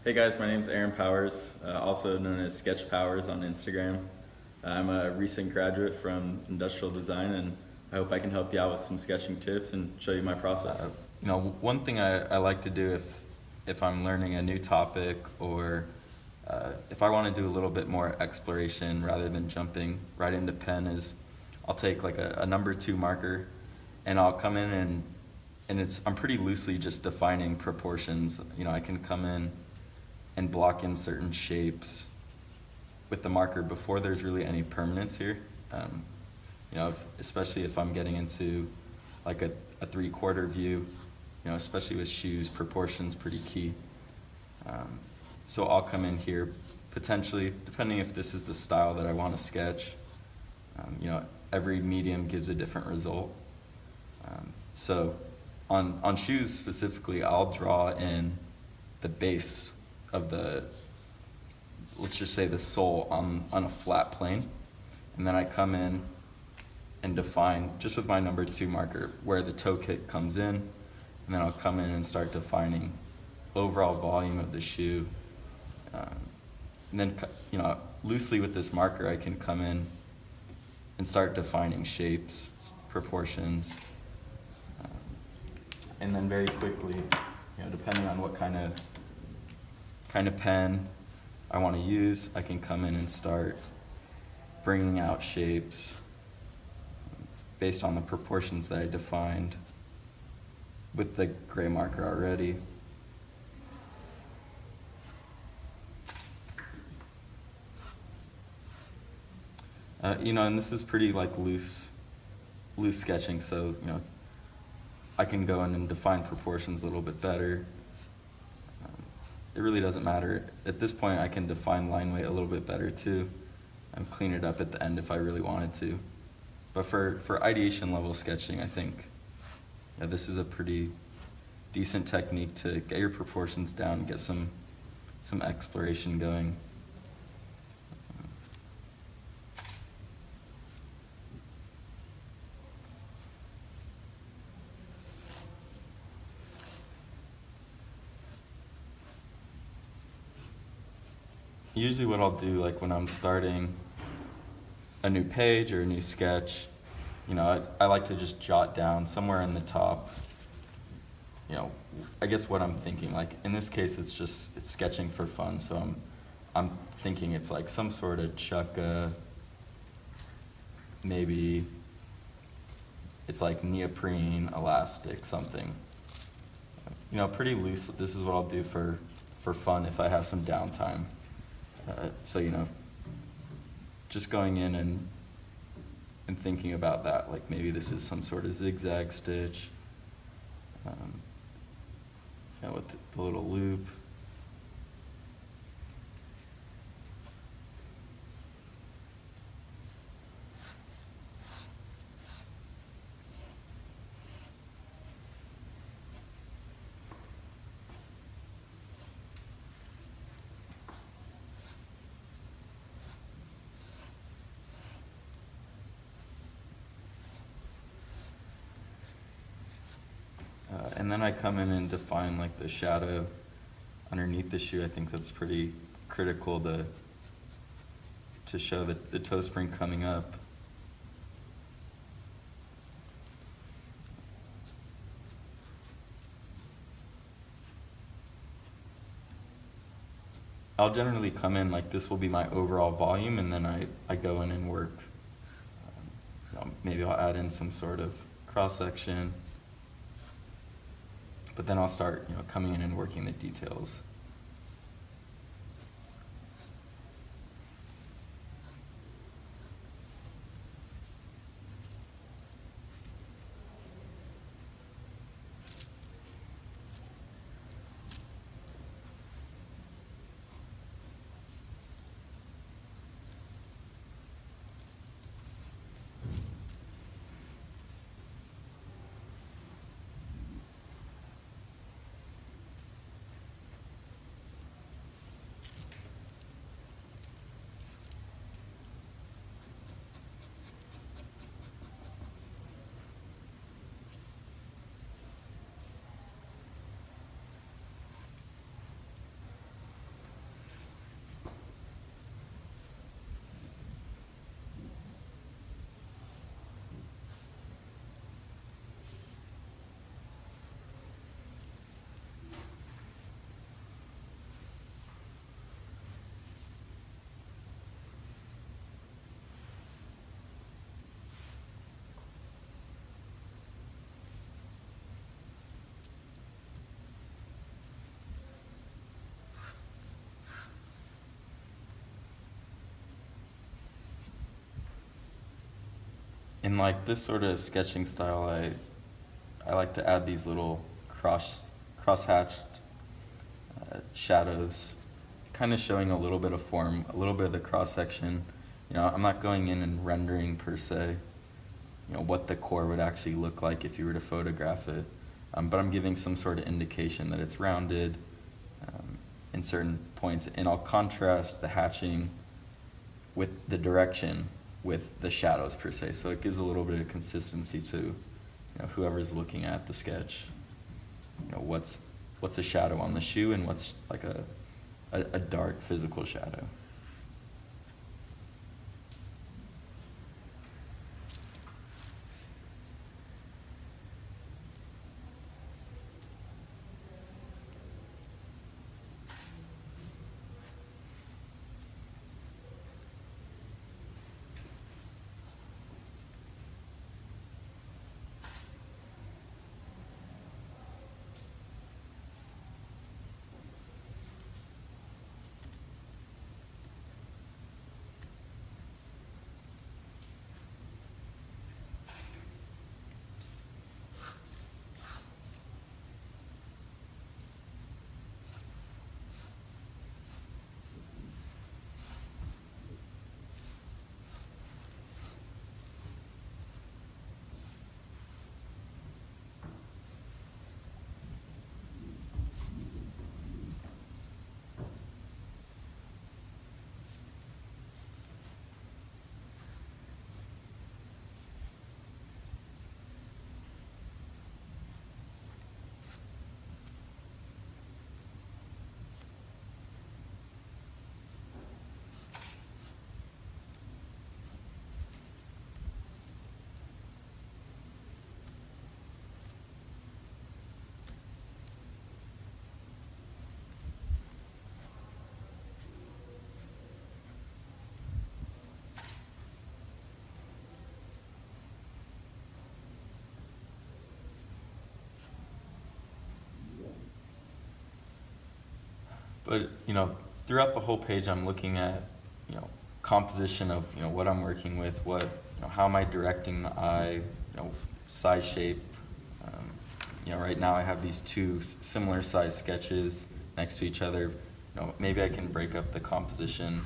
Hey guys, my name's Aaron Powers, also known as Sketch Powers on Instagram. I'm a recent graduate from industrial design, and I hope I can help you out with some sketching tips and show you my process. One thing I like to do if I'm learning a new topic or if I want to do a little bit more exploration rather than jumping right into pen is I'll take like a number two marker and I'll come in and I'm pretty loosely just defining proportions. I can come in and block in certain shapes with the marker before there's really any permanence here. Especially if I'm getting into like a three-quarter view, especially with shoes, proportion's pretty key. So I'll come in here potentially, depending if this is the style that I want to sketch. Every medium gives a different result. So on shoes specifically, I'll draw in the base of let's just say the sole on a flat plane. And then I come in and define, just with my number two marker, where the toe kick comes in. And then I'll come in and start defining overall volume of the shoe. And then, loosely with this marker, I can come in and start defining shapes, proportions. And then very quickly, depending on what kind of pen I want to use, I can come in and start bringing out shapes based on the proportions that I defined with the gray marker already. And this is pretty like loose sketching, so I can go in and define proportions a little bit better. It really doesn't matter. At this point, I can define line weight a little bit better too, and clean it up at the end if I really wanted to. But for ideation level sketching, I think this is a pretty decent technique to get your proportions down and get some exploration going. Usually what I'll do, like when I'm starting a new page or a new sketch, I like to just jot down somewhere in the top, I guess what I'm thinking. Like in this case, it's sketching for fun, so I'm thinking it's like some sort of chukka, maybe it's like neoprene, elastic, something. Pretty loose. This is what I'll do for fun if I have some downtime. So just going in and thinking about that, like maybe this is some sort of zigzag stitch, with the little loop. And then I come in and define like the shadow underneath the shoe. I think that's pretty critical to show the toe spring coming up. I'll generally come in like this will be my overall volume, and then I go in and work. Maybe I'll add in some sort of cross section. But then I'll start, coming in and working the details. In like this sort of sketching style, I like to add these little cross-hatched shadows, kind of showing a little bit of form, a little bit of the cross-section. You know, I'm not going in and rendering per se, you know, what the core would actually look like if you were to photograph it. But I'm giving some sort of indication that it's rounded in certain points, and I'll contrast the hatching with the direction with the shadows per se. So it gives a little bit of consistency to, you know, whoever's looking at the sketch. You know, what's a shadow on the shoe and what's like a dark physical shadow. But, you know, throughout the whole page, I'm looking at, you know, composition of, you know, what I'm working with, what, you know, how am I directing the eye, you know, size, shape. You know, right now I have these two similar size sketches next to each other. You know, maybe I can break up the composition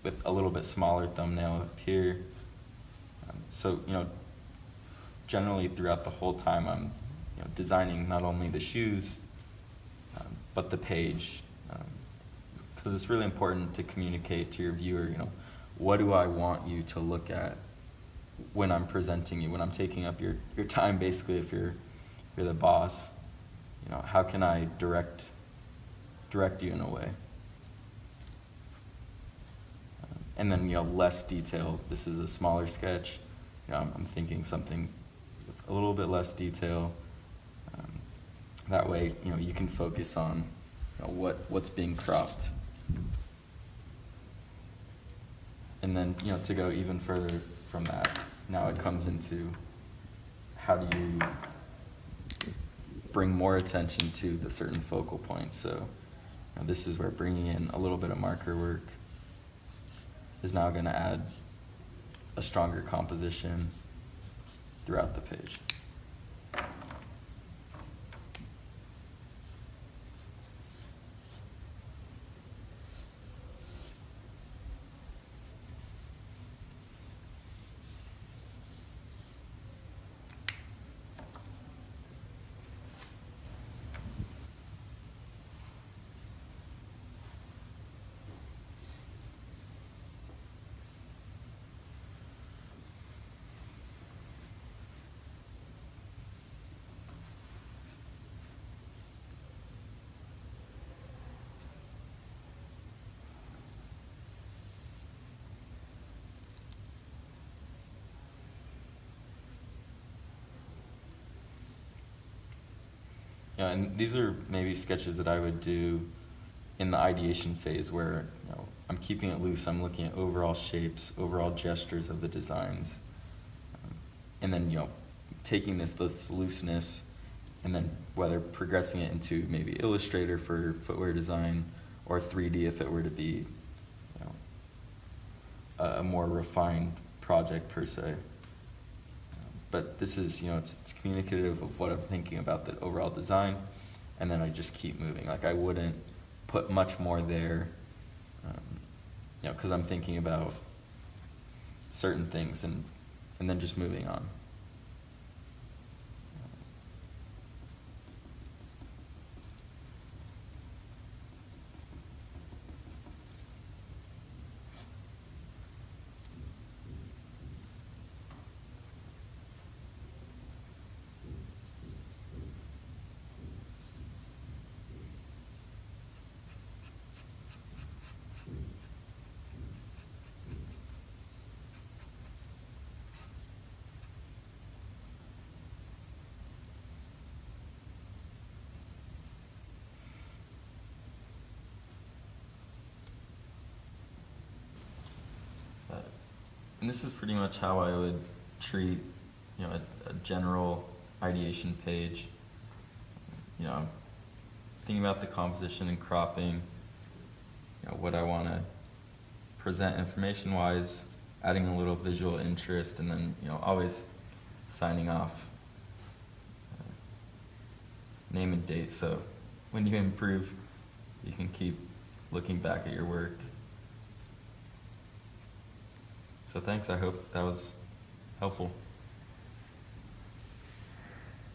with a little bit smaller thumbnail up here. So, you know, generally throughout the whole time, I'm, you know, designing not only the shoes, but the page, because it's really important to communicate to your viewer, you know, what do I want you to look at when I'm presenting you, when I'm taking up your time, basically, if you're the boss. You know, how can I direct you in a way? And then, you know, less detail. This is a smaller sketch. You know, I'm thinking something with a little bit less detail. That way, you know, you can focus on, you know, what's being cropped. And then, you know, to go even further from that, now it comes into how do you bring more attention to the certain focal points. So, you know, this is where bringing in a little bit of marker work is now going to add a stronger composition throughout the page. Yeah, and these are maybe sketches that I would do in the ideation phase where, you know, I'm keeping it loose, I'm looking at overall shapes, overall gestures of the designs. And then, you know, taking this looseness and then whether progressing it into maybe Illustrator for footwear design or 3D if it were to be, you know, a more refined project per se. but this is, it's communicative of what I'm thinking about the overall design, and then I just keep moving. Like, I wouldn't put much more there, because I'm thinking about certain things and then just moving on. And this is pretty much how I would treat, a general ideation page. Thinking about the composition and cropping, what I want to present information-wise, adding a little visual interest, and then, always signing off. Name and date, so when you improve, you can keep looking back at your work. So thanks, I hope that was helpful.